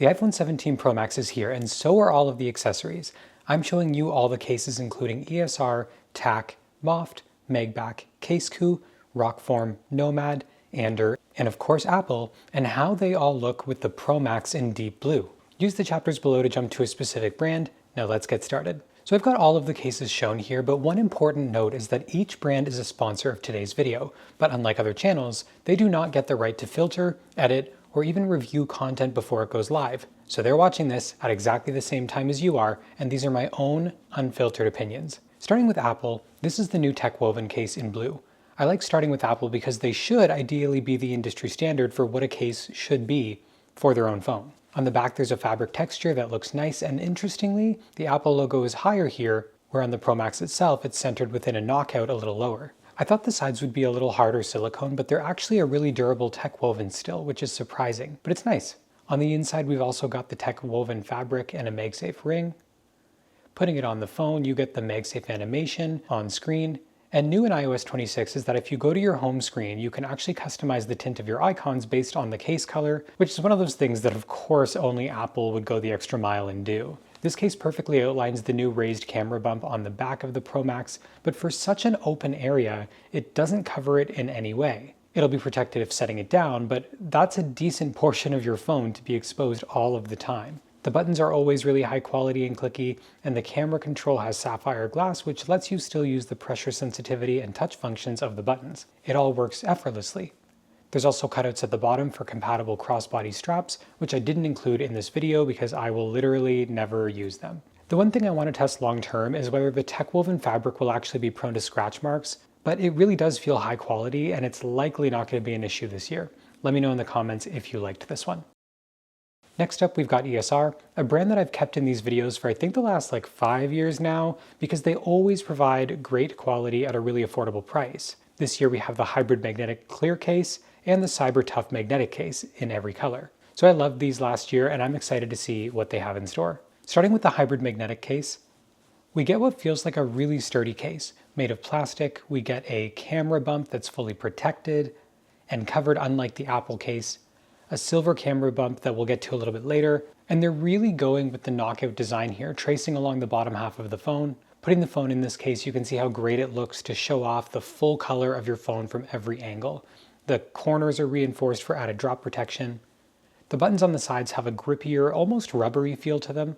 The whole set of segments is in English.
The iPhone 17 Pro Max is here, and so are all of the accessories. I'm showing you all the cases including ESR, TAC, MOFT, MagBak, CaseKoo, RokForm, NOMAD, Andar, and of course Apple, and how they all look with the Pro Max in deep blue. Use the chapters below to jump to a specific brand. Now let's get started. So I've got all of the cases shown here, but one important note is that each brand is a sponsor of today's video, but unlike other channels, they do not get the right to filter, edit, or even review content before it goes live. So they're watching this at exactly the same time as you are, and these are my own unfiltered opinions. Starting with Apple, this is the new tech woven case in blue. I like starting with Apple because they should ideally be the industry standard for what a case should be for their own phone. On the back there's a fabric texture that looks nice, and interestingly, the Apple logo is higher here, where on the Pro Max itself it's centered within a knockout a little lower. I thought the sides would be a little harder silicone, but they're actually a really durable tech woven still, which is surprising, but it's nice. On the inside we've also got the tech woven fabric and a MagSafe ring. Putting it on the phone, you get the MagSafe animation on screen. And new in iOS 26 is that if you go to your home screen, you can actually customize the tint of your icons based on the case color, which is one of those things that of course only Apple would go the extra mile and do. This case perfectly outlines the new raised camera bump on the back of the Pro Max, but for such an open area, it doesn't cover it in any way. It'll be protected if setting it down, but that's a decent portion of your phone to be exposed all of the time. The buttons are always really high quality and clicky, and the camera control has sapphire glass, which lets you still use the pressure sensitivity and touch functions of the buttons. It all works effortlessly. There's also cutouts at the bottom for compatible crossbody straps, which I didn't include in this video because I will literally never use them. The one thing I want to test long term is whether the tech woven fabric will actually be prone to scratch marks, but it really does feel high quality and it's likely not going to be an issue this year. Let me know in the comments if you liked this one. Next up, we've got ESR, a brand that I've kept in these videos for I think the last 5 years now, because they always provide great quality at a really affordable price. This year we have the hybrid magnetic clear case and the cyber tough magnetic case in every color. So I loved these last year and I'm excited to see what they have in store. Starting with the hybrid magnetic case, we get what feels like a really sturdy case. Made of plastic, we get a camera bump that's fully protected and covered unlike the Apple case, a silver camera bump that we'll get to a little bit later, and they're really going with the knockout design here, tracing along the bottom half of the phone. Putting the phone in this case, you can see how great it looks to show off the full color of your phone from every angle. The corners are reinforced for added drop protection. The buttons on the sides have a grippier, almost rubbery feel to them.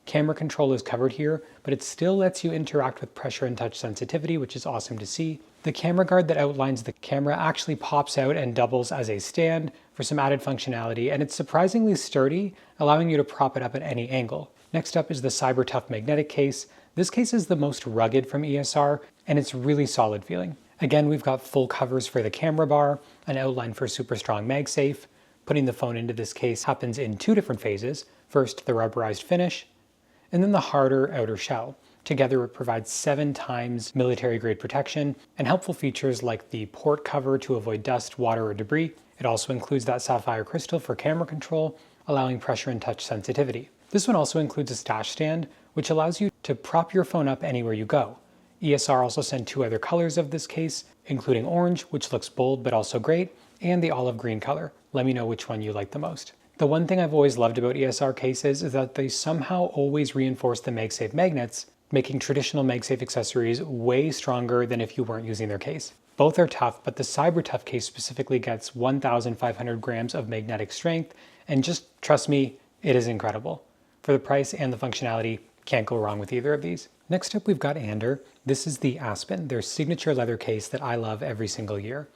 Camera control is covered here, but it still lets you interact with pressure and touch sensitivity, which is awesome to see. The camera guard that outlines the camera actually pops out and doubles as a stand for some added functionality, and it's surprisingly sturdy, allowing you to prop it up at any angle. Next up is the Cyber Tough magnetic case. This case is the most rugged from ESR, and it's really solid feeling. Again, we've got full covers for the camera bar, an outline for super strong MagSafe. Putting the phone into this case happens in 2 different phases. First, the rubberized finish, and then the harder outer shell. Together, it provides 7 times military-grade protection and helpful features like the port cover to avoid dust, water, or debris. It also includes that sapphire crystal for camera control, allowing pressure and touch sensitivity. This one also includes a stash stand, which allows you to prop your phone up anywhere you go. ESR also sent 2 other colors of this case, including orange, which looks bold but also great, and the olive green color. Let me know which one you like the most. The one thing I've always loved about ESR cases is that they somehow always reinforce the MagSafe magnets, making traditional MagSafe accessories way stronger than if you weren't using their case. Both are tough, but the Cyber Tough case specifically gets 1,500 grams of magnetic strength, and just trust me, it is incredible. For the price and the functionality, can't go wrong with either of these. Next up, we've got Andar. This is the Aspen, their signature leather case that I love every single year.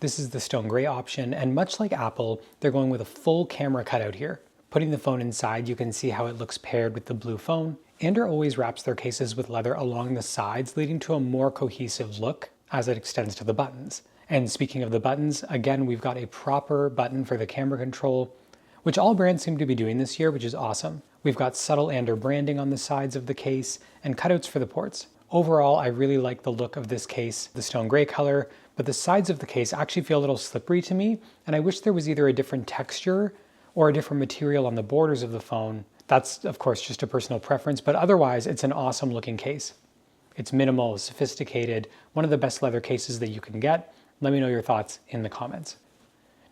This is the stone gray option, and much like Apple, they're going with a full camera cutout here. Putting the phone inside, you can see how it looks paired with the blue phone. Andar always wraps their cases with leather along the sides, leading to a more cohesive look as it extends to the buttons. And speaking of the buttons, again, we've got a proper button for the camera control, which all brands seem to be doing this year, which is awesome. We've got subtle Andar branding on the sides of the case and cutouts for the ports. Overall, I really like the look of this case, the stone gray color, but the sides of the case actually feel a little slippery to me, and I wish there was either a different texture or a different material on the borders of the phone. That's, of course, just a personal preference, but otherwise, it's an awesome looking case. It's minimal, sophisticated, one of the best leather cases that you can get. Let me know your thoughts in the comments.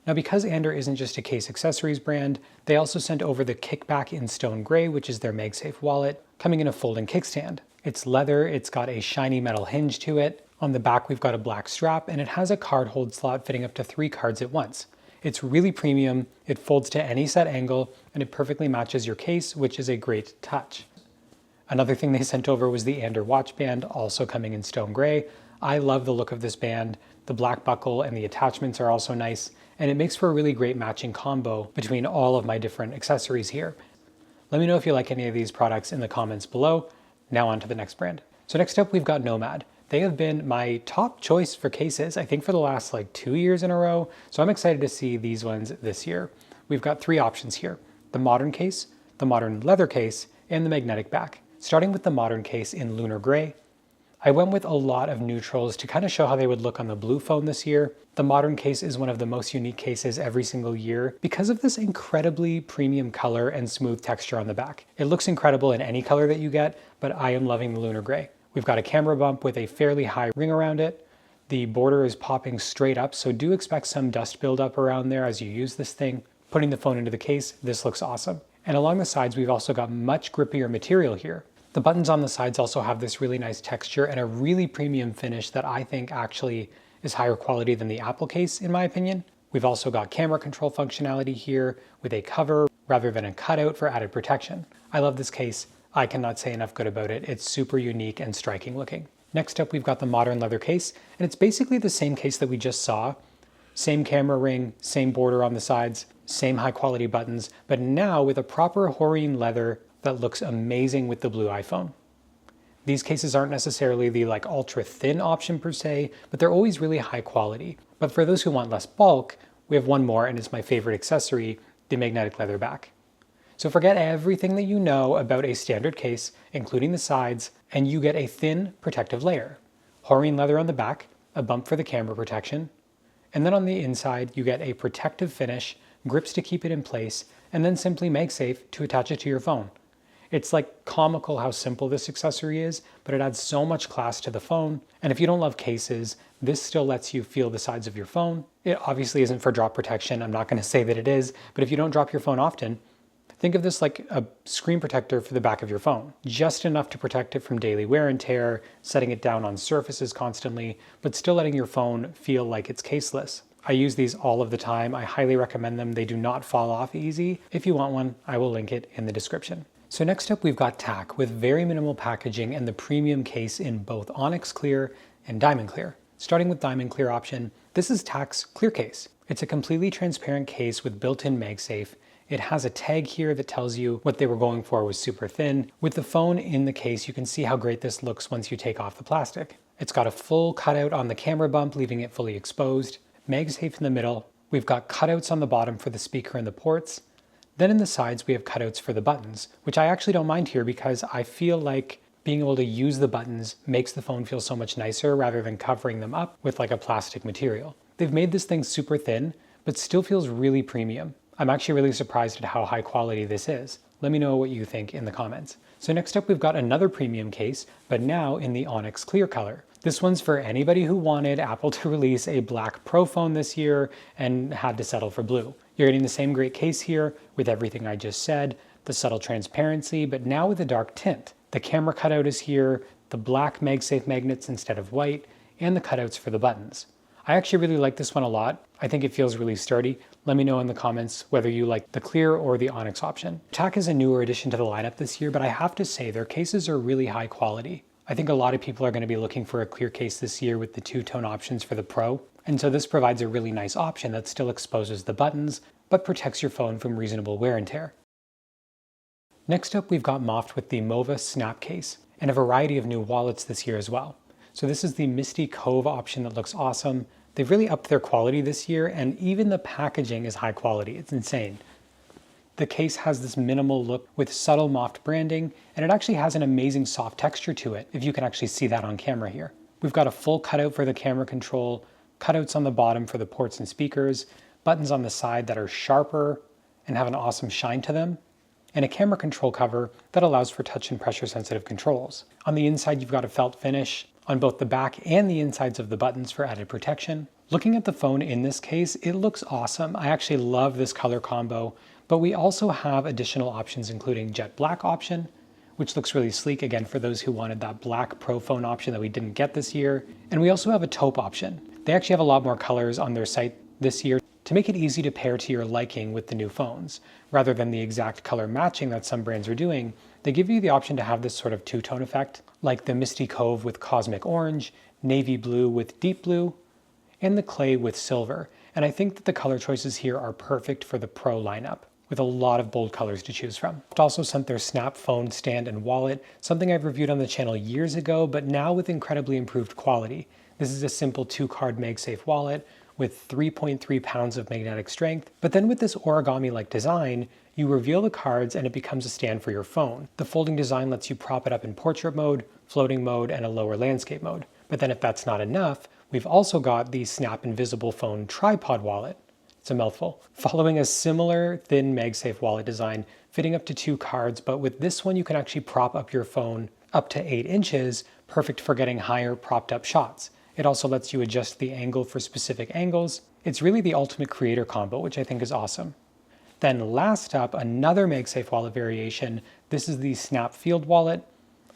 Now, because Andar isn't just a case accessories brand, they also sent over the Kickback in stone gray, which is their MagSafe wallet, coming in a folding kickstand. It's leather, it's got a shiny metal hinge to it. On the back, we've got a black strap, and it has a card hold slot fitting up to 3 cards at once. It's really premium, it folds to any set angle, and it perfectly matches your case, which is a great touch. Another thing they sent over was the Andar watch band, also coming in stone gray. I love the look of this band. The black buckle and the attachments are also nice, and it makes for a really great matching combo between all of my different accessories here. Let me know if you like any of these products in the comments below. Now on to the next brand. So next up, we've got NOMAD. They have been my top choice for cases, I think for the last 2 years in a row. So I'm excited to see these ones this year. We've got 3 options here: the modern case, the modern leather case, and the magnetic back. Starting with the modern case in lunar gray, I went with a lot of neutrals to kind of show how they would look on the blue phone this year. The modern case is one of the most unique cases every single year because of this incredibly premium color and smooth texture on the back. It looks incredible in any color that you get, but I am loving the lunar gray. We've got a camera bump with a fairly high ring around it. The border is popping straight up, so do expect some dust buildup around there as you use this thing. Putting the phone into the case, this looks awesome. And along the sides, we've also got much grippier material here. The buttons on the sides also have this really nice texture and a really premium finish that I think actually is higher quality than the Apple case, in my opinion. We've also got camera control functionality here with a cover rather than a cutout for added protection. I love this case. I cannot say enough good about it. It's super unique and striking looking. Next up, we've got the modern leather case, and it's basically the same case that we just saw. Same camera ring, same border on the sides, same high quality buttons, but now with a proper Horine leather that looks amazing with the blue iPhone. These cases aren't necessarily the ultra thin option per se, but they're always really high quality. But for those who want less bulk, we have one more, and it's my favorite accessory, the magnetic leather back. So forget everything that you know about a standard case, including the sides, and you get a thin protective layer. Horine leather on the back, a bump for the camera protection, and then on the inside you get a protective finish, grips to keep it in place, and then simply MagSafe to attach it to your phone. It's comical how simple this accessory is, but it adds so much class to the phone. And if you don't love cases, this still lets you feel the sides of your phone. It obviously isn't for drop protection. I'm not going to say that it is, but if you don't drop your phone often, think of this like a screen protector for the back of your phone. Just enough to protect it from daily wear and tear, setting it down on surfaces constantly, but still letting your phone feel like it's caseless. I use these all of the time. I highly recommend them. They do not fall off easy. If you want one, I will link it in the description. So next up, we've got TAC with very minimal packaging and the premium case in both Onyx Clear and Diamond Clear. Starting with Diamond Clear option, this is TAC's clear case. It's a completely transparent case with built-in MagSafe. It has a tag here that tells you what they were going for was super thin. With the phone in the case, you can see how great this looks once you take off the plastic. It's got a full cutout on the camera bump, leaving it fully exposed. MagSafe in the middle. We've got cutouts on the bottom for the speaker and the ports. Then in the sides, we have cutouts for the buttons, which I actually don't mind here because I feel like being able to use the buttons makes the phone feel so much nicer rather than covering them up with a plastic material. They've made this thing super thin, but still feels really premium. I'm actually really surprised at how high quality this is. Let me know what you think in the comments. So next up, we've got another premium case, but now in the Onyx Clear color. This one's for anybody who wanted Apple to release a black Pro phone this year and had to settle for blue. You're getting the same great case here with everything I just said, the subtle transparency, but now with a dark tint. The camera cutout is here, the black MagSafe magnets instead of white, and the cutouts for the buttons. I actually really like this one a lot. I think it feels really sturdy. Let me know in the comments whether you like the clear or the Onyx option. TAC is a newer addition to the lineup this year, but I have to say their cases are really high quality. I think a lot of people are going to be looking for a clear case this year with the two-tone options for the Pro, and so this provides a really nice option that still exposes the buttons, but protects your phone from reasonable wear and tear. Next up, we've got MOFT with the MOVA Snap case, and a variety of new wallets this year as well. So this is the Misty Cove option that looks awesome. They've really upped their quality this year, and even the packaging is high quality. It's insane. The case has this minimal look with subtle MOFT branding, and it actually has an amazing soft texture to it, if you can actually see that on camera here. We've got a full cutout for the camera control, cutouts on the bottom for the ports and speakers, buttons on the side that are sharper and have an awesome shine to them, and a camera control cover that allows for touch and pressure sensitive controls. On the inside, you've got a felt finish on both the back and the insides of the buttons for added protection. Looking at the phone in this case, it looks awesome. I actually love this color combo, but we also have additional options including jet black option, which looks really sleek again for those who wanted that black Pro phone option that we didn't get this year. And we also have a taupe option. They actually have a lot more colors on their site this year to make it easy to pair to your liking with the new phones. Rather than the exact color matching that some brands are doing, they give you the option to have this sort of two-tone effect, like the Misty Cove with Cosmic Orange, Navy Blue with Deep Blue, and the Clay with Silver. And I think that the color choices here are perfect for the Pro lineup, with a lot of bold colors to choose from. It also sent their Snap phone stand and wallet, something I've reviewed on the channel years ago, but now with incredibly improved quality. This is a simple 2-card MagSafe wallet with 3.3 pounds of magnetic strength, but then with this origami-like design, you reveal the cards and it becomes a stand for your phone. The folding design lets you prop it up in portrait mode, floating mode, and a lower landscape mode. But then if that's not enough, we've also got the Snap Invisible Phone Tripod Wallet. It's a mouthful. Following a similar thin MagSafe wallet design, fitting up to 2 cards, but with this one you can actually prop up your phone up to 8 inches, perfect for getting higher propped up shots. It also lets you adjust the angle for specific angles. It's really the ultimate creator combo, which I think is awesome. Then last up, another MagSafe wallet variation. This is the Snap Field Wallet,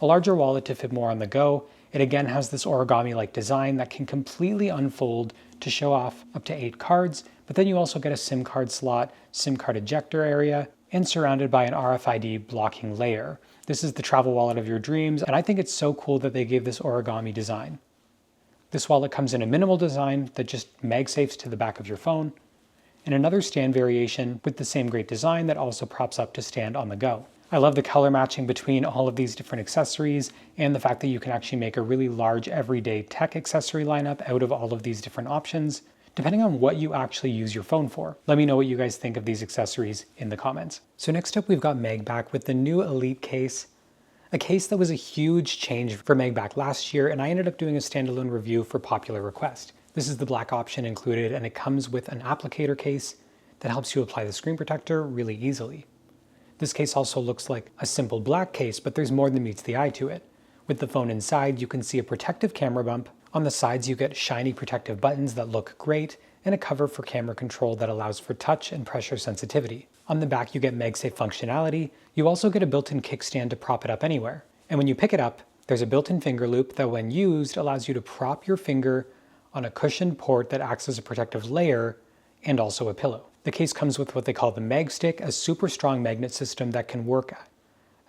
a larger wallet to fit more on the go. It again has this origami-like design that can completely unfold to show off up to 8 cards, but then you also get a SIM card slot, SIM card ejector area, and surrounded by an RFID blocking layer. This is the travel wallet of your dreams, and I think it's so cool that they gave this origami design. This wallet comes in a minimal design that just MagSafes to the back of your phone, and another stand variation with the same great design that also props up to stand on the go. I love the color matching between all of these different accessories and the fact that you can actually make a really large everyday tech accessory lineup out of all of these different options, depending on what you actually use your phone for. Let me know what you guys think of these accessories in the comments. So next up we've got MagBak with the new Elite case, a case that was a huge change for MagBak last year, and I ended up doing a standalone review for popular request. This is the black option included, and it comes with an applicator case that helps you apply the screen protector really easily. This case also looks like a simple black case, but there's more than meets the eye to it. With the phone inside, you can see a protective camera bump. On the sides, you get shiny protective buttons that look great, and a cover for camera control that allows for touch and pressure sensitivity. On the back, you get MagSafe functionality. You also get a built-in kickstand to prop it up anywhere. And when you pick it up, there's a built-in finger loop that when used allows you to prop your finger on a cushioned port that acts as a protective layer and also a pillow. The case comes with what they call the MagStick, a super strong magnet system that can work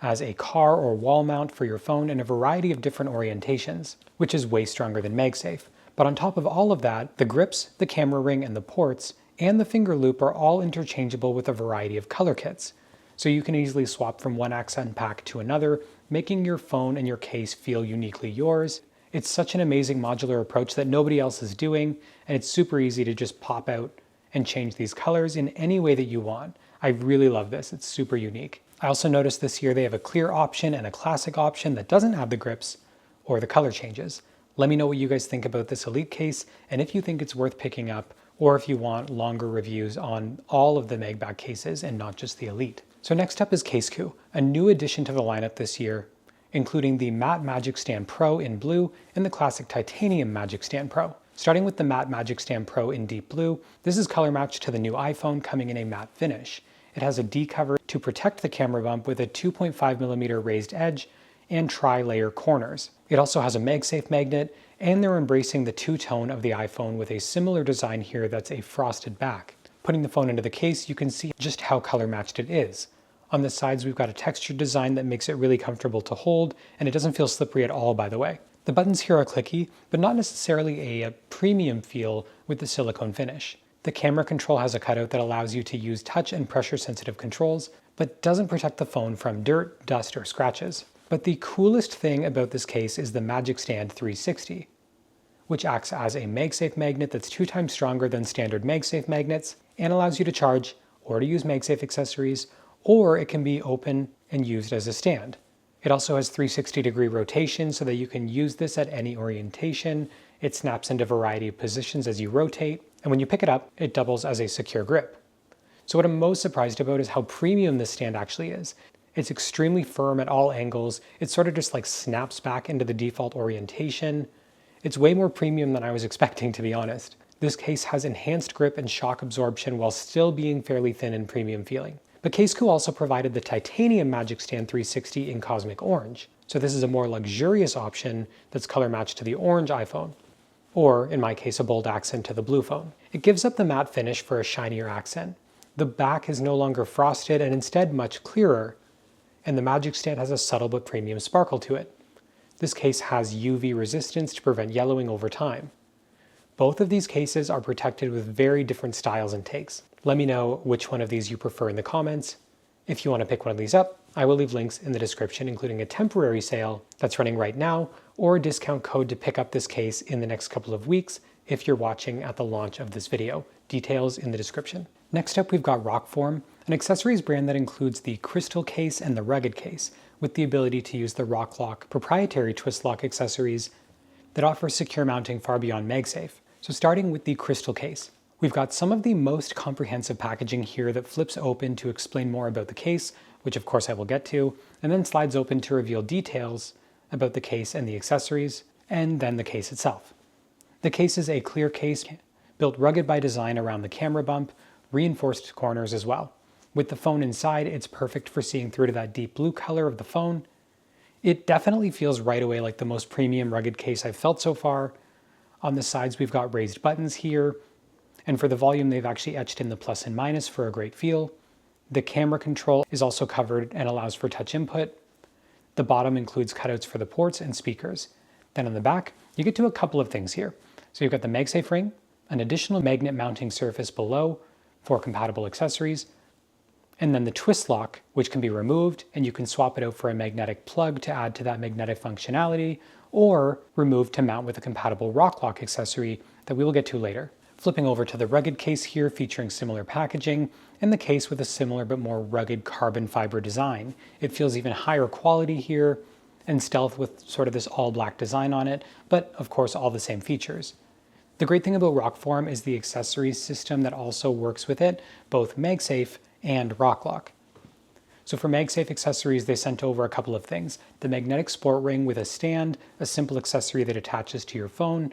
as a car or wall mount for your phone in a variety of different orientations, which is way stronger than MagSafe. But on top of all of that, the grips, the camera ring, and the ports, and the finger loop are all interchangeable with a variety of color kits. So you can easily swap from one accent pack to another, making your phone and your case feel uniquely yours. It's such an amazing modular approach that nobody else is doing, and it's super easy to just pop out and change these colors in any way that you want. I really love this, it's super unique. I also noticed this year they have a clear option and a classic option that doesn't have the grips or the color changes. Let me know what you guys think about this Elite case, and if you think it's worth picking up, or if you want longer reviews on all of the MagBak cases and not just the Elite. So next up is CaseKoo, a new addition to the lineup this year, including the Matte Magic Stand Pro in blue and the classic Titanium Magic Stand Pro. Starting with the Matte Magic Stand Pro in deep blue, this is color matched to the new iPhone coming in a matte finish. It has a D cover to protect the camera bump with a 2.5mm raised edge and tri-layer corners. It also has a MagSafe magnet, and they're embracing the two-tone of the iPhone with a similar design here that's a frosted back. Putting the phone into the case, you can see just how color matched it is. On the sides, we've got a textured design that makes it really comfortable to hold, and it doesn't feel slippery at all, by the way. The buttons here are clicky, but not necessarily a premium feel with the silicone finish. The camera control has a cutout that allows you to use touch and pressure sensitive controls, but doesn't protect the phone from dirt, dust, or scratches. But the coolest thing about this case is the Magic Stand 360, which acts as a MagSafe magnet that's 2 times stronger than standard MagSafe magnets and allows you to charge or to use MagSafe accessories, or it can be open and used as a stand. It also has 360-degree rotation so that you can use this at any orientation. It snaps into a variety of positions as you rotate, and when you pick it up, it doubles as a secure grip. So what I'm most surprised about is how premium this stand actually is. It's extremely firm at all angles. It sort of just like snaps back into the default orientation. It's way more premium than I was expecting, to be honest. This case has enhanced grip and shock absorption while still being fairly thin and premium feeling. But CaseKoo also provided the titanium Magic Stand 360 in Cosmic Orange. So this is a more luxurious option that's color matched to the orange iPhone, or in my case, a bold accent to the blue phone. It gives up the matte finish for a shinier accent. The back is no longer frosted and instead much clearer, and the Magic Stand has a subtle but premium sparkle to it. This case has UV resistance to prevent yellowing over time. Both of these cases are protected with very different styles and takes. Let me know which one of these you prefer in the comments. If you want to pick one of these up, I will leave links in the description, including a temporary sale that's running right now, or a discount code to pick up this case in the next couple of weeks if you're watching at the launch of this video. Details in the description. Next up, we've got RokForm, an accessories brand that includes the crystal case and the rugged case, with the ability to use the RokLock proprietary twist lock accessories that offer secure mounting far beyond MagSafe. So starting with the crystal case, we've got some of the most comprehensive packaging here that flips open to explain more about the case, which of course I will get to, and then slides open to reveal details about the case and the accessories, and then the case itself. The case is a clear case, built rugged by design around the camera bump, reinforced corners as well. With the phone inside, it's perfect for seeing through to that deep blue color of the phone. It definitely feels right away like the most premium rugged case I've felt so far. On the sides, we've got raised buttons here, and for the volume, they've actually etched in the plus and minus for a great feel. The camera control is also covered and allows for touch input. The bottom includes cutouts for the ports and speakers. Then on the back, you get to a couple of things here. So you've got the MagSafe ring, an additional magnet mounting surface below for compatible accessories, and then the twist lock, which can be removed, and you can swap it out for a magnetic plug to add to that magnetic functionality, or removed to mount with a compatible RokLock accessory that we will get to later. Flipping over to the rugged case here, featuring similar packaging, and the case with a similar but more rugged carbon fiber design. It feels even higher quality here, and stealth with sort of this all black design on it, but of course all the same features. The great thing about RokForm is the accessories system that also works with it, both MagSafe and RokLock. So for MagSafe accessories, they sent over a couple of things. The magnetic sport ring with a stand, a simple accessory that attaches to your phone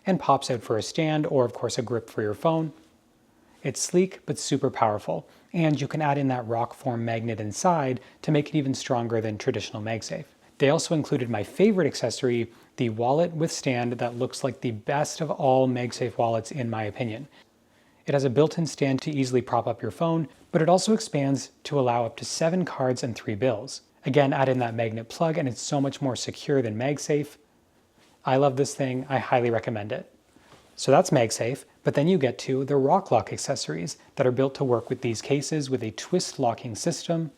and pops out for a stand, or of course a grip for your phone. It's sleek but super powerful, and you can add in that RokForm magnet inside to make it even stronger than traditional MagSafe. They also included my favorite accessory, the wallet with stand that looks like the best of all MagSafe wallets in my opinion. It has a built-in stand to easily prop up your phone, but it also expands to allow up to 7 cards and 3 bills. Again, add in that magnet plug and it's so much more secure than MagSafe. I love this thing, I highly recommend it. So that's MagSafe, but then you get to the RokLock accessories that are built to work with these cases with a twist locking system,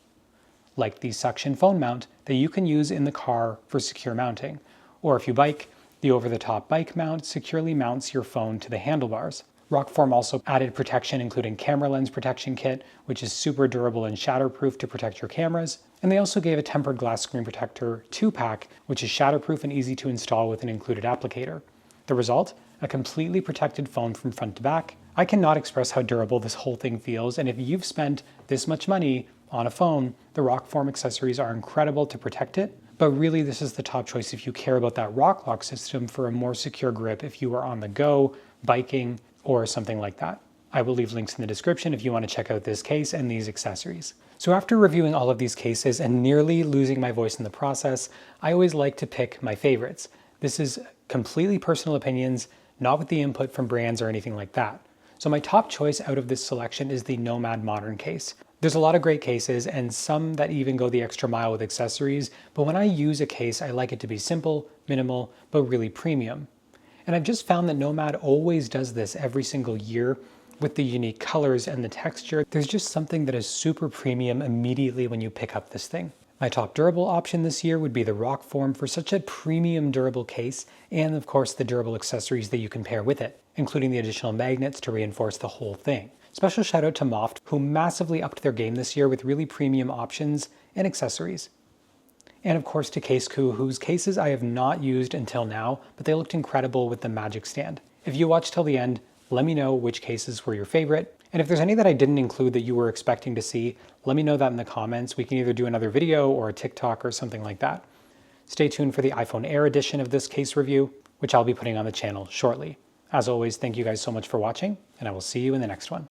like the suction phone mount that you can use in the car for secure mounting. Or if you bike, the over-the-top bike mount securely mounts your phone to the handlebars. RokForm also added protection, including camera lens protection kit, which is super durable and shatterproof to protect your cameras. And they also gave a tempered glass screen protector 2-pack, which is shatterproof and easy to install with an included applicator. The result? A completely protected phone from front to back. I cannot express how durable this whole thing feels, and if you've spent this much money on a phone, the RokForm accessories are incredible to protect it. But really, this is the top choice if you care about that RokLock system for a more secure grip if you are on the go, biking, or something like that. I will leave links in the description if you want to check out this case and these accessories. So after reviewing all of these cases and nearly losing my voice in the process, I always like to pick my favorites. This is completely personal opinions, not with the input from brands or anything like that. So my top choice out of this selection is the NOMAD Modern case. There's a lot of great cases and some that even go the extra mile with accessories, but when I use a case, I like it to be simple, minimal, but really premium. And I've just found that NOMAD always does this every single year with the unique colors and the texture. There's just something that is super premium immediately when you pick up this thing. My top durable option this year would be the RokForm for such a premium durable case, and of course the durable accessories that you can pair with it, including the additional magnets to reinforce the whole thing. Special shout out to MOFT, who massively upped their game this year with really premium options and accessories. And of course to CaseKoo, whose cases I have not used until now, but they looked incredible with the Magic Stand. If you watched till the end, let me know which cases were your favorite. And if there's any that I didn't include that you were expecting to see, let me know that in the comments. We can either do another video or a TikTok or something like that. Stay tuned for the iPhone Air edition of this case review, which I'll be putting on the channel shortly. As always, thank you guys so much for watching, and I will see you in the next one.